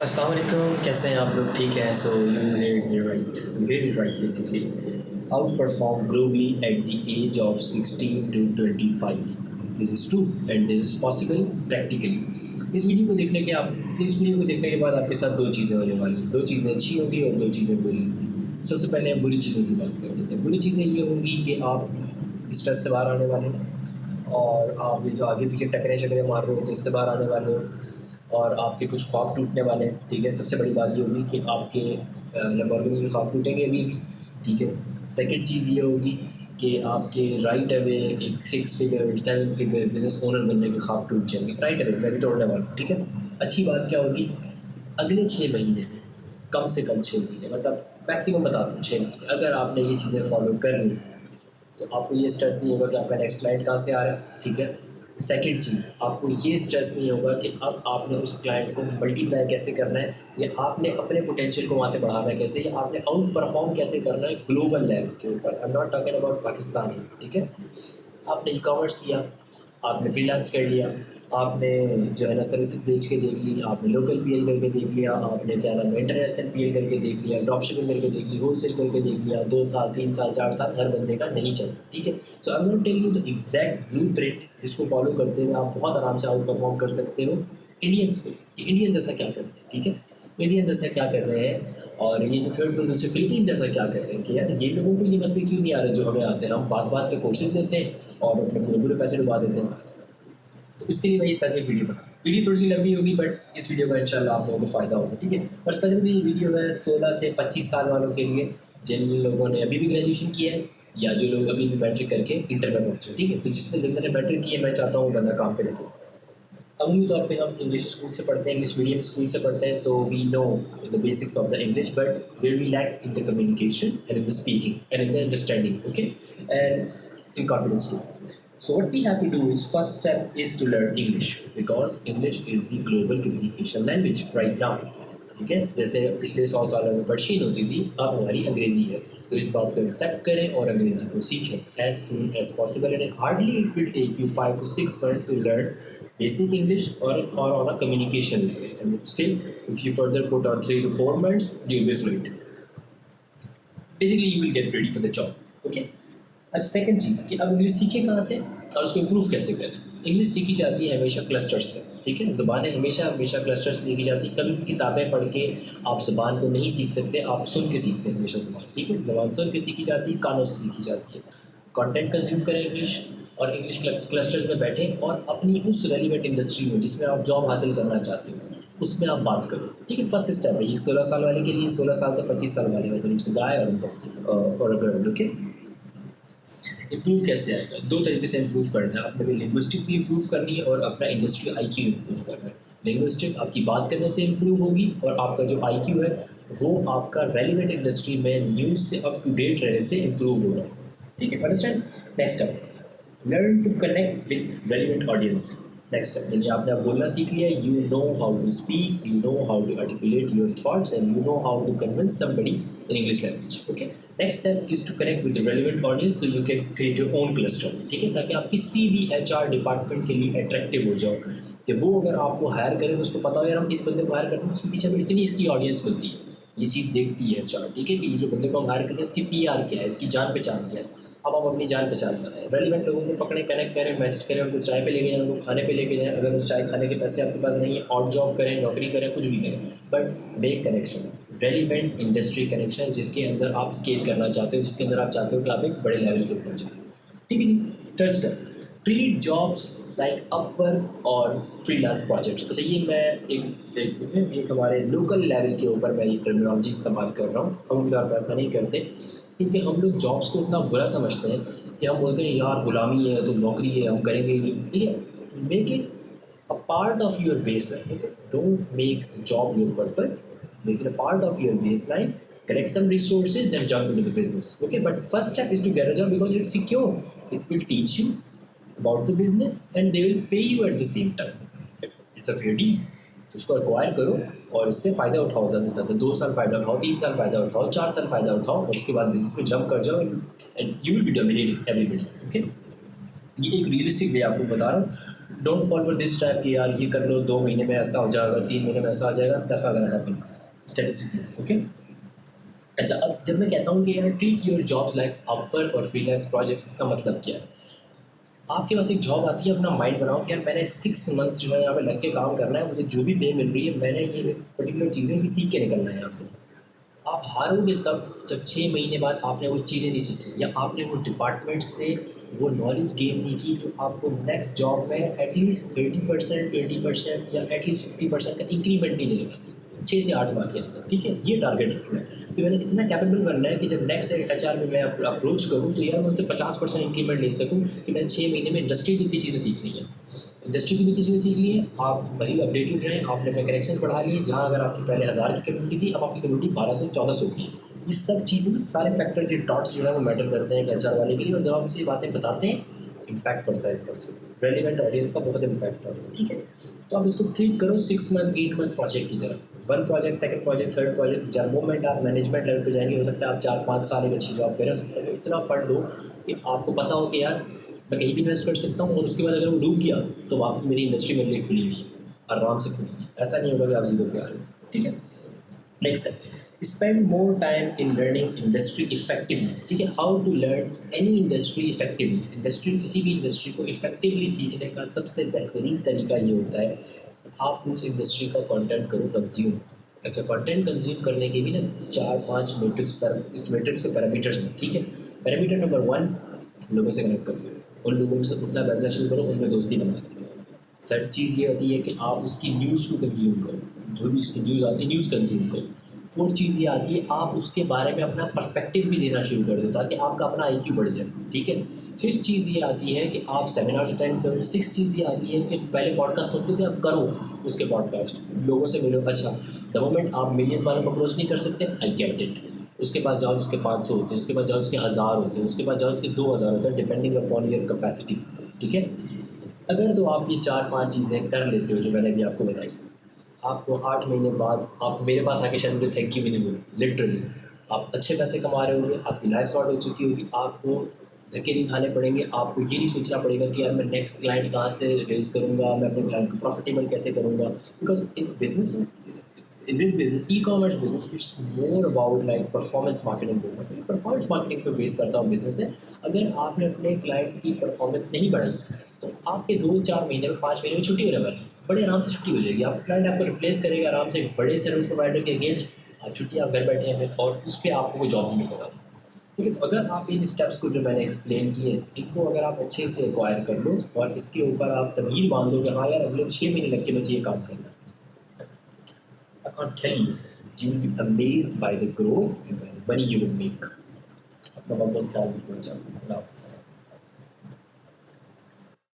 अस्सलाम वालेकुम, कैसे हैं आप लोग? ठीक है। So you heard it right basically. Out perform globally at the age of 16 to 25। This is true and this is possible practically. इस वीडियो को देखने के बाद आपके साथ दो चीज़ें होने वाली हैं। दो चीज़ें अच्छी होंगी और दो चीज़ें बुरी होंगी। सबसे पहले हम बुरी चीज़ों की बात कर लेते हैं। बुरी चीज़ें ये होंगी कि आप स्ट्रेस से बाहर आने वाले हैं और आप ये जो आगे पीछे टकरे शकरे मार रहे हो तो इससे बाहर आने वाले हो और आपके कुछ ख्वाब टूटने वाले हैं। ठीक है, सबसे बड़ी बात ये होगी कि आपके लैम्बोर्गिनी के ख्वाब टूटेंगे अभी भी। ठीक है। सेकंड चीज़ ये होगी कि आपके राइट अवे एक 6 फिगर 7 फिगर बिजनेस ओनर बनने के ख्वाब टूट जाएंगे। राइट अवे मैं भी तोड़ने वाला हूँ। ठीक है। अच्छी बात क्या होगी, अगले 6 महीने में कम से कम 6 महीने, मतलब मैक्सिमम बता रहा हूँ 6 महीने, अगर आपने ये चीज़ें फॉलो कर ली तो आपको ये स्ट्रेस नहीं होगा कि आपका नेक्स्ट क्लाइंट कहाँ से आ रहा है। ठीक है। सेकंड चीज़, आपको ये स्ट्रेस नहीं होगा कि अब आपने उस क्लाइंट को मल्टीप्लाई कैसे करना है, या आपने अपने पोटेंशियल को वहाँ से बढ़ाना है कैसे, या आपने आउट परफॉर्म कैसे करना है ग्लोबल लेवल के ऊपर। आई am not talking about Pakistan. ठीक है। आपने ई कॉमर्स किया, आपने फ्रीलांस कर लिया, आपने जो है ना सर्विसेज बेच के देख ली, आपने लोकल पीएल करके देख लिया, आपने क्या नाम है इंटरनेशनल पीएल करके देख लिया, ड्रॉप शिपिंग करके देख ली, होलसेल करके देख लिया। 2 साल 3 साल 4 साल हर बंदे का नहीं चलता। ठीक है। So I am not tell you the exact blueprint जिसको फॉलो करते हुए आप बहुत आराम से आउट परफॉर्म कर सकते हो इंडियंस को। इंडियंस ऐसा क्या कर रहे हैं? ठीक है। इंडियंस ऐसा क्या कर रहे हैं, और ये जो थर्ड वर्ल्ड दूसरे फिलीपींस ऐसा क्या कर रहे हैं कि यार ये लोगों को ये मसले क्यों नहीं आ रहे जो हमें आते हैं। हम बात बात पे कोर्सेज देते हैं और अपने पूरे पूरे पैसे डुबा देते हैं। तो इसके लिए मैं इस पैसे वीडियो बना रहा हूँ। वीडियो थोड़ी सी लंबी होगी बट इस वीडियो का इंशाल्लाह आप लोगों को फ़ायदा होगा। ठीक है। और स्पेसिफिकली ये वीडियो है 16 से 25 साल वालों के लिए, जिन लोगों ने अभी भी ग्रेजुएशन किया है या जो लोग अभी भी मैट्रिक करके इंटर में पहुँचे। ठीक है। तो जिन्होंने मैट्रिक किया, मैं चाहता हूँ बंदा काम पे ले। तो अमूमी तौर पे हम इंग्लिश स्कूल से पढ़ते हैं, इंग्लिश मीडियम स्कूल से पढ़ते हैं, तो we know the basics of the English, but where we lack in the communication and in the speaking and in the understanding, okay, and in confidence too. So what we have to do is, first step is to learn English, because English is the global communication language right now. ठीक है। जैसे पिछले 100 सालों में Persian होती थी, अब हमारी अंग्रेज़ी है। तो इस बात को एक्सेप्ट करें और अंग्रेज़ी को सीखें as soon as possible, and hardly it will take you 5 to 6 months to learn basic English or on a communication level, and still if you further put on 3 to 4 months you will be fluent. Basically you will get ready for the job. Okay. अच्छा, second चीज़ कि अब English सीखें कहाँ से और उसको improve कैसे करें। इंग्लिश सीखी जाती है हमेशा क्लस्टर्स से। ठीक है। ज़बानें हमेशा क्लस्टर्स से सीखी जाती है। कभी भी किताबें पढ़ के आप ज़बान को नहीं सीख सकते, आप सुन के सीखते हैं हमेशा ज़बान। ठीक है। ज़बान सुन के सीखी जाती है, कानों से सीखी जाती है। कंटेंट कंज्यूम करें इंग्लिश, और इंग्लिश क्लस्टर्स में बैठें और अपनी उस रेलिवेंट इंडस्ट्री में जिसमें आप जॉब हासिल करना चाहते हो उसमें आप बात करो। ठीक है। फर्स्ट स्टेप है ये 16 साल वाले के लिए, 16 साल से 25 साल वाले में इट्स गाय और गर्ल। ओके। इम्प्रूव कैसे आएगा? दो तरीके से इम्प्रूव करना है। आपने भी लिंग्विस्टिक भी इम्प्रूव करनी है और अपना इंडस्ट्री आईक्यू इम्प्रूव करना है। लिंग्विस्टिक आपकी बात करने से इम्प्रूव होगी, और आपका जो आईक्यू है वो आपका रेलिवेंट इंडस्ट्री में न्यूज़ से अप टू डेट रहने से इम्प्रूव हो रहा है। ठीक है। Understand? Next up, learn to connect with relevant audience. Next step, यानी आपने अब बोलना सीख लिया, you know how to speak, you know how to articulate your thoughts, and you know how to convince somebody in English language. Okay. Next step is to connect with the relevant audience, so you can create your own cluster. ठीक है। ताकि आप किसी भी HR department के लिए attractive हो जाओ, कि वो अगर आपको हायर करें तो उसको पता हो यार हम इस बंदे को हायर करते हैं, उसके पीछे में इतनी इसकी ऑडियंस मिलती है, ये चीज़ देखती है HR। ठीक है। कि ये जो बंदे को हम हायर करते हैं इसकी PR क्या है, इसकी जान पहचान क्या है। अब आप अपनी जान पहचान बनाएं, रेलिवेंट लोगों को पकड़ें, कनेक्ट करें, मैसेज करें, उनको चाय पे लेके जाएं, उनको खाने पे लेके जाएं। अगर उस चाय खाने के पैसे आपके पास नहीं है, और जॉब करें, नौकरी करें, कुछ भी करें, but make connection, relevant industry connection जिसके अंदर आप स्केल करना चाहते हो, जिसके अंदर आप चाहते हो कि आप एक बड़े लेवल के ऊपर जाएं। ठीक है जी। Third step, treat jobs like Upwork और फ्रीलांस प्रोजेक्ट्स। अच्छा, ये मैं एक हमारे लोकल लेवल के ऊपर मैं ये टर्मिनोलॉजी इस्तेमाल कर रहा हूँ। हम उनका ऐसा नहीं करते, क्योंकि हम लोग जॉब्स को इतना बुरा समझते हैं कि हम बोलते हैं यार गुलामी है तो नौकरी है, हम करेंगे ही नहीं। ठीक है। Make it a part of your base line. Okay. Don't make the job your purpose, make it a part of your base line, collect some resources, then jump into the business. Okay, but first step is to get a job because it's secure. It will teach you about the business and they will pay you at the same time. It's a fair deal. तो उसको acquire करो और इससे फ़ायदा उठाओ, ज़्यादा से ज़्यादा 2 साल फ़ायदा उठाओ, 3 साल फ़ायदा उठाओ, 4 साल फ़ायदा उठाओ, और उसके बाद बिजनेस में जंप कर जाओ and you will be dominating everybody. Okay. ये एक रियलिस्टिक वे आपको बता रहा हूँ। Don't fall for this trap कि यार ये कर लो, 2 महीने में ऐसा हो जाएगा, 3 महीने में ऐसा हो जाएगा, that's not gonna happen statistically. Okay, अच्छा, अब जब मैं कहता हूँ कि यार treat your jobs like Upwork और फ्रीलांस प्रोजेक्ट, इसका मतलब क्या है? आपके पास एक जॉब आती है, अपना माइंड बनाओ कि यार मैंने 6 मंथ जो है यहाँ पे लग के काम करना है, मुझे जो भी पे मिल रही है मैंने ये पर्टिकुलर चीज़ें ही सीख के निकलना है यहाँ से। आप हारोगे तब जब 6 महीने बाद आपने वो चीज़ें नहीं सीखी, या आपने वो डिपार्टमेंट से वो नॉलेज गेन नहीं की जो आपको नेक्स्ट जॉब में एटलीस्ट 30%, 20% या एटलीस्ट 50% का इंक्रीमेंट नहीं दिला पाती 6 से 8 माह के अंदर। ठीक है, ये टारगेट रखना है कि मैंने इतना कैपेबल बनना है कि जब नेक्स्ट HR में मैं अप्रोच करूँ तो यार मैं उनसे 50% इंक्रीमेंट ले सकूँ, कि मैंने 6 महीने में इंडस्ट्री की इतनी चीज़ें सीखनी है। इंडस्ट्री की भी चीज़ें सीख ली है, आप मज़ीद अपडेटेड रहें, आपने अपने कनेक्शन बढ़ा लिए, जहाँ अगर आपकी पहले 1000 की कम्युनिटी थी, अब आपकी कम्युनिटी 1200-1400 की है। ये सब चीज़ें, ये सारे फैक्टर्स, ये डॉट्स जो है वो मैटर करते हैं एक HR वाले के लिए, और जब आप ये बातें बताते हैं इम्पैक्ट पड़ता है इस सबसे, रेलिवेंट ऑडियंस का बहुत इम्पैक्ट पड़ता है। ठीक है, तो आप इसको ट्रीट करो 6 मंथ 8 मंथ प्रोजेक्ट की तरह, 1 project, second project, third project. जब मोमेंट आप मैनेजमेंट लेवल पे जाएंगे, हो सकता है आप 4-5 साल एक अच्छी जॉब करें, हो सकता है इतना फंड हो कि आपको पता हो कि यार मैं कहीं भी इन्वेस्ट कर सकता हूँ, और उसके बाद अगर वो डूब गया तो वापस मेरी इंडस्ट्री मेरे लिए खुली हुई है, आराम से खुली हुई है। ऐसा नहीं होगा कि आप जीरो पे आ रहे हो। ठीक है, नेक्स्ट है spend more time in learning industry effectively. ठीक है, how to learn any industry effectively. Industry, किसी भी इंडस्ट्री को इफेक्टिवली सीखने का सबसे बेहतरीन तरीका ये होता है आप उस इंडस्ट्री का कंटेंट करो कंज्यूम। अच्छा, कंटेंट कंज्यूम करने के भी ना 4-5 मैट्रिक्स पर, इस मैट्रिक्स के पैरामीटर्स हैं। ठीक है, पैरामीटर नंबर 1, लोगों से कनेक्ट करो, उन लोगों से उठना बैठना शुरू करो, उनमें दोस्ती बना दो। सर चीज़ ये होती है कि आप उसकी न्यूज़ को कंज्यूम करो, जो भी उसकी न्यूज़ आती है न्यूज़ कंज्यूम करो। फोर्थ चीज़ ये आती है आप उसके बारे में अपना पर्सपेक्टिव भी देना शुरू कर दो, ताकि आपका अपना IQ बढ़ जाए। ठीक है, फिफ्थ चीज़ ये आती है कि आप सेमिनार्स अटेंड करो। सिक्स चीज़ ये आती है कि पहले पॉडकास्ट सुनते थे, अब करो उसके पॉडकास्ट, लोगों से मिलो। अच्छा, द मोमेंट आप मिलियंस वालों को अप्रोच नहीं कर सकते, आई गेट इट, उसके पास जाओ जिसके 500 होते हैं, उसके पास जाओ जिसके 1000 होते हैं, उसके पास जाओ जिसके 2000 होते हैं, डिपेंडिंग अपॉन योर कैपेसिटी। ठीक है, अगर तो आप ये 4-5 चीज़ें कर लेते हो जो मैंने अभी आपको बताई, आपको 8 महीने बाद आप मेरे पास आके शायद मुझे थैंक यू भी नहीं बोले, लिटरली आप अच्छे पैसे कमा रहे होंगे, आपकी लाइफ सॉर्ट हो चुकी होगी, आपको धक्के नहीं खाने पड़ेंगे, आपको ये नहीं सोचना पड़ेगा कि यार मैं नेक्स्ट क्लाइंट कहाँ से रेज करूँगा, मैं अपने क्लाइंट को प्रॉफिटेबल कैसे करूँगा। Because in business, in this business, e-commerce business, it's more about like performance marketing business। Performance marketing पे बेस करता हूँ बिजनेस है। अगर आपने अपने क्लाइंट की परफॉर्मेंस नहीं बढ़ाई तो आपके 2-4 महीने में, 5 महीने में छुट्टी होने वाली है, बड़े आराम से छुट्टी हो जाएगी। आप क्लाइंट आपको रिप्लेस करेगा आराम से एक बड़े सर्विस प्रोवाइडर के अगेंस्ट, आप छुट्टी, आप घर बैठे हैं और उस पर आपको कोई जॉब नहीं मिलने वाली। ठीक है, तो अगर आप इन स्टेप्स को जो मैंने एक्सप्लेन किए, इनको अगर आप अच्छे से एक्वायर कर लो और इसके ऊपर आप तमीर बांध दो कि हाँ यार अगले 6 महीने लग के बस ये काम करना है, I can't tell you, you will be amazed by the growth and by the money you will make. अपना बहुत ख्याल रखना चाहिए।